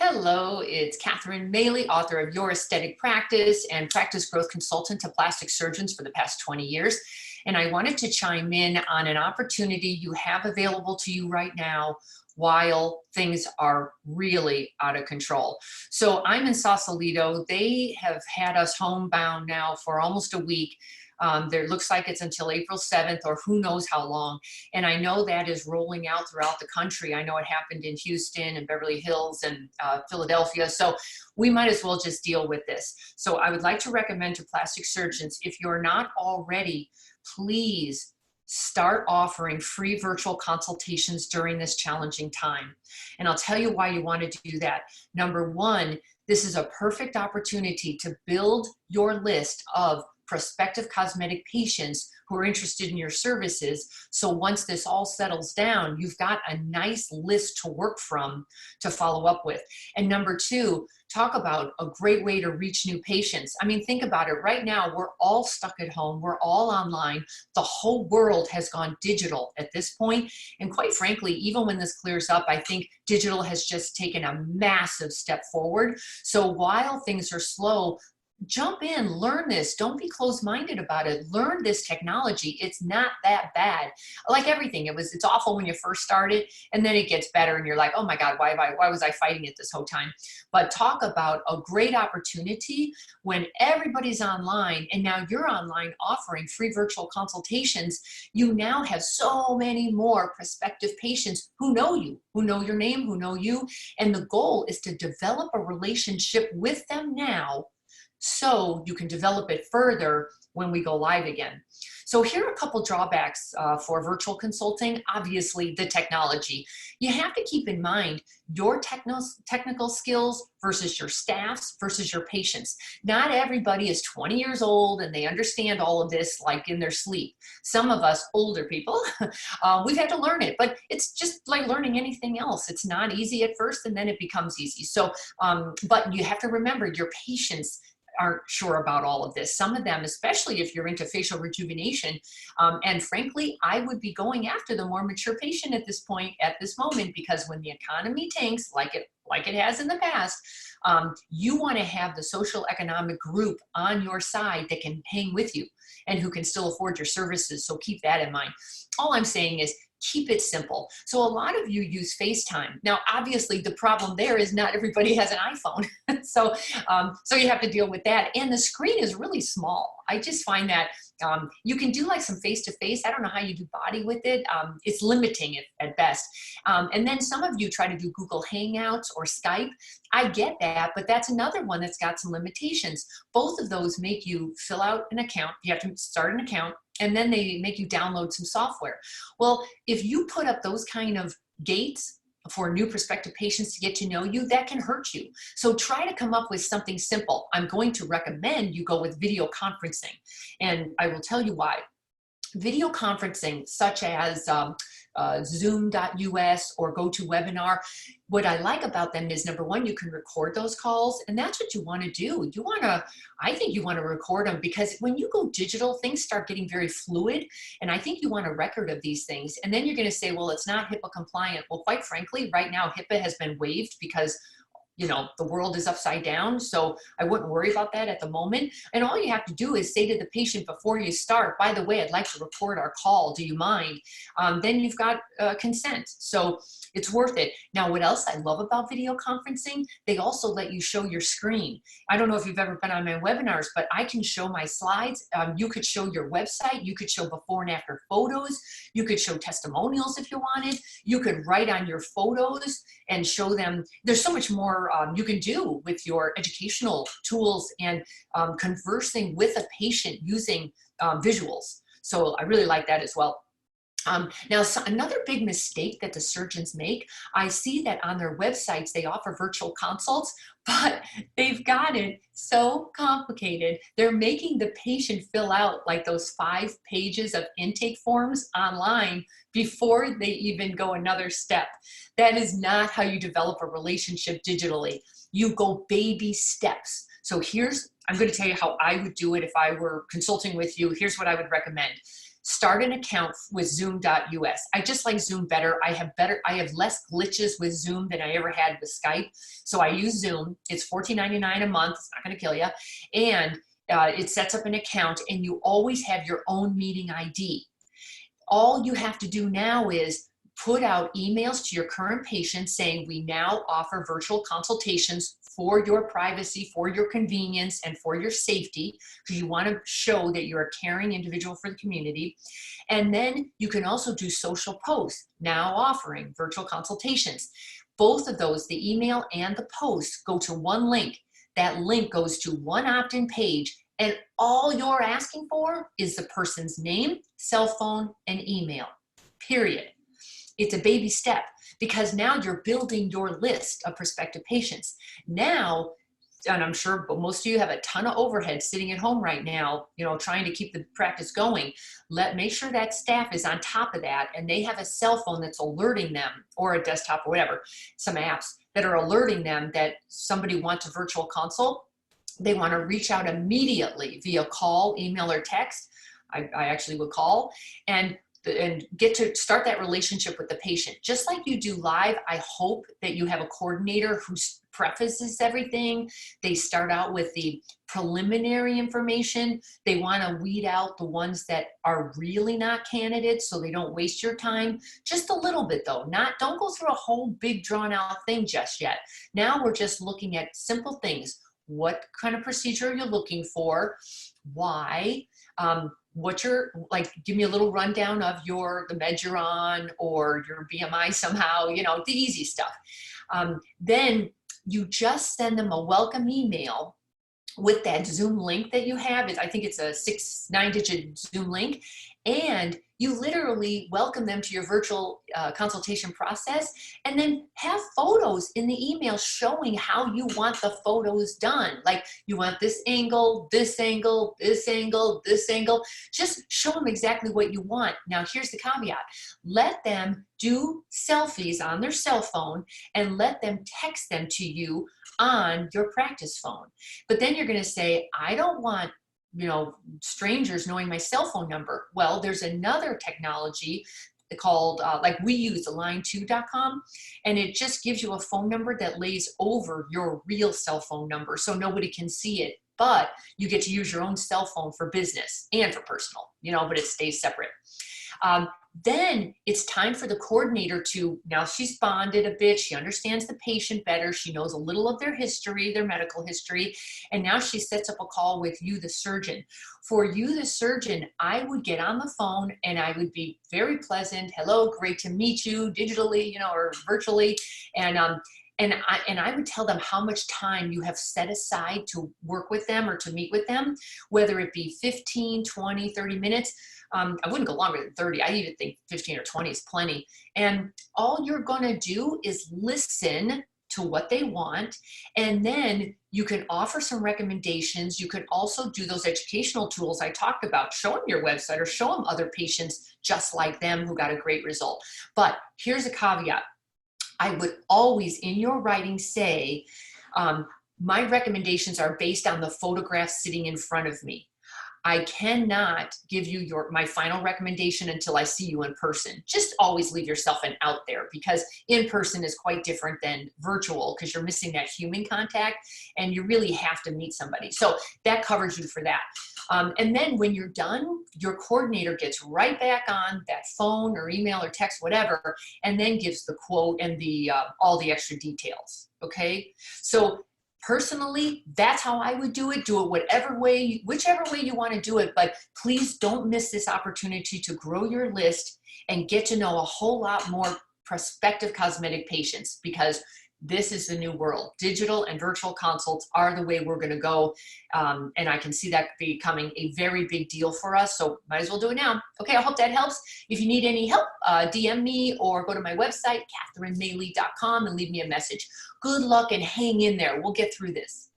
Hello, it's Catherine Maley, author of Your Aesthetic Practice and practice growth consultant to plastic surgeons for the past 20 years. And I wanted to chime in on an opportunity you have available to you right now while things are really out of control. So I'm in Sausalito. They have had us homebound now for almost a week. There looks like it's until April 7th or who knows how long. And I know that is rolling out throughout the country. I know it happened in Houston and Beverly Hills and Philadelphia. So we might as well just deal with this. So I would like to recommend to plastic surgeons, if you're not already, please start offering free virtual consultations during this challenging time. And I'll tell you why you want to do that. Number one, this is a perfect opportunity to build your list of prospective cosmetic patients who are interested in your services. So once this all settles down, you've got a nice list to work from to follow up with. And number two, talk about a great way to reach new patients. I mean, think about it. Right now, we're all stuck at home. We're all online. The whole world has gone digital at this point. And quite frankly, even when this clears up, I think digital has just taken a massive step forward. So while things are slow, jump in, learn this. Don't be closed-minded about it. Learn this technology. It's not that bad. Like everything, it's awful when you first started, and then it gets better, and you're like, oh my God, why was I fighting it this whole time? But talk about a great opportunity when everybody's online, and now you're online offering free virtual consultations. You now have so many more prospective patients who know you, who know your name, who know you, and the goal is to develop a relationship with them now, so you can develop it further when we go live again. So here are a couple drawbacks for virtual consulting. Obviously, the technology. You have to keep in mind your technical skills versus your staff's versus your patients. Not everybody is 20 years old and they understand all of this like in their sleep. Some of us older people, we've had to learn it, but it's just like learning anything else. It's not easy at first and then it becomes easy. So, but you have to remember your patients aren't sure about all of this. Some of them, especially if you're into facial rejuvenation, and frankly, I would be going after the more mature patient at this point, at this moment, because when the economy tanks like it has in the past, you want to have the social economic group on your side that can hang with you and who can still afford your services. So keep that in mind. All I'm saying is keep it simple. So a lot of you use FaceTime. Now, obviously the problem there is not everybody has an iPhone. So you have to deal with that. And the screen is really small. I just find that you can do like some face-to-face. I don't know how you do body with it. It's limiting at best. And then some of you try to do Google Hangouts or Skype. I get that, but that's another one that's got some limitations. Both of those make you fill out an account. You have to start an account, and then they make you download some software. Well, if you put up those kind of gates for new prospective patients to get to know you, that can hurt you. So try to come up with something simple. I'm going to recommend you go with video conferencing, and I will tell you why. Video conferencing, such as Zoom.us or GoToWebinar, what I like about them is, number one, you can record those calls, and that's what you want to do. I think you want to record them, because when you go digital, things start getting very fluid, and I think you want a record of these things. And then you're going to say, well, it's not HIPAA compliant. Well, quite frankly, right now, HIPAA has been waived because the world is upside down. So I wouldn't worry about that at the moment. And all you have to do is say to the patient before you start, by the way, I'd like to record our call. Do you mind? Then you've got consent. So it's worth it. Now, what else I love about video conferencing, they also let you show your screen. I don't know if you've ever been on my webinars, but I can show my slides. You could show your website. You could show before and after photos. You could show testimonials if you wanted. You could write on your photos and show them. There's so much more you can do with your educational tools and conversing with a patient using visuals. So I really like that as well. Now, another big mistake that the surgeons make, I see that on their websites, they offer virtual consults, but they've got it so complicated. They're making the patient fill out like those 5 pages of intake forms online before they even go another step. That is not how you develop a relationship digitally. You go baby steps. So I'm going to tell you how I would do it if I were consulting with you. Here's what I would recommend. start an account with zoom.us. I just like Zoom better. I have less glitches with Zoom than I ever had with Skype. So I use Zoom. It's $14.99 a month. It's not going to kill you. And it sets up an account, and you always have your own meeting ID. All you have to do now is put out emails to your current patients saying, we now offer virtual consultations for your privacy, for your convenience, and for your safety, because you want to show that you're a caring individual for the community. And then you can also do social posts, now offering virtual consultations. Both of those, the email and the post, go to one link. That link goes to one opt-in page, and all you're asking for is the person's name, cell phone, and email, period. It's a baby step, because now you're building your list of prospective patients. Now, and I'm sure most of you have a ton of overhead sitting at home right now, trying to keep the practice going. Make sure that staff is on top of that, and they have a cell phone that's alerting them, or a desktop or whatever, some apps that are alerting them that somebody wants a virtual consult. They want to reach out immediately via call, email, or text. I actually would call and get to start that relationship with the patient. Just like you do live, I hope that you have a coordinator who prefaces everything. They start out with the preliminary information. They want to weed out the ones that are really not candidates, so they don't waste your time. Just a little bit though. Don't go through a whole big drawn out thing just yet. Now we're just looking at simple things. What kind of procedure are you looking for? Why? Give me a little rundown of the meds you're on, or your BMI somehow, the easy stuff. Then you just send them a welcome email with that Zoom link that you have. I think it's a 9-digit Zoom link. And you literally welcome them to your virtual consultation process, and then have photos in the email showing how you want the photos done. Like, you want this angle, this angle, this angle, this angle. Just show them exactly what you want. Now, here's the caveat. Let them do selfies on their cell phone, and let them text them to you on your practice phone. But then you're going to say, I don't want strangers knowing my cell phone number. Well, there's another technology called, we use line2.com, and it just gives you a phone number that lays over your real cell phone number, so nobody can see it, but you get to use your own cell phone for business and for personal, but it stays separate. Then it's time for the coordinator now she's bonded a bit, she understands the patient better, she knows a little of their history, their medical history, and now she sets up a call with you, the surgeon. For you, the surgeon, I would get on the phone and I would be very pleasant. Hello, great to meet you digitally, or virtually. And I would tell them how much time you have set aside to work with them or to meet with them, whether it be 15, 20, 30 minutes. I wouldn't go longer than 30. I even think 15 or 20 is plenty. And all you're going to do is listen to what they want. And then you can offer some recommendations. You can also do those educational tools I talked about. Show them your website, or show them other patients just like them who got a great result. But here's a caveat. I would always, in your writing, say, my recommendations are based on the photographs sitting in front of me. I cannot give you my final recommendation until I see you in person. Just always leave yourself an out there, because in person is quite different than virtual, because you're missing that human contact and you really have to meet somebody. So that covers you for that. And then when you're done, your coordinator gets right back on that phone or email or text, whatever, and then gives the quote and all the extra details. Okay. So personally, that's how I would do it. Do it whichever way you want to do it. But please don't miss this opportunity to grow your list and get to know a whole lot more prospective cosmetic patients, because this is the new world. Digital and virtual consults are the way we're going to go. And I can see that becoming a very big deal for us. So might as well do it now. Okay, I hope that helps. If you need any help, DM me or go to my website, catherinemaley.com, and leave me a message. Good luck and hang in there. We'll get through this.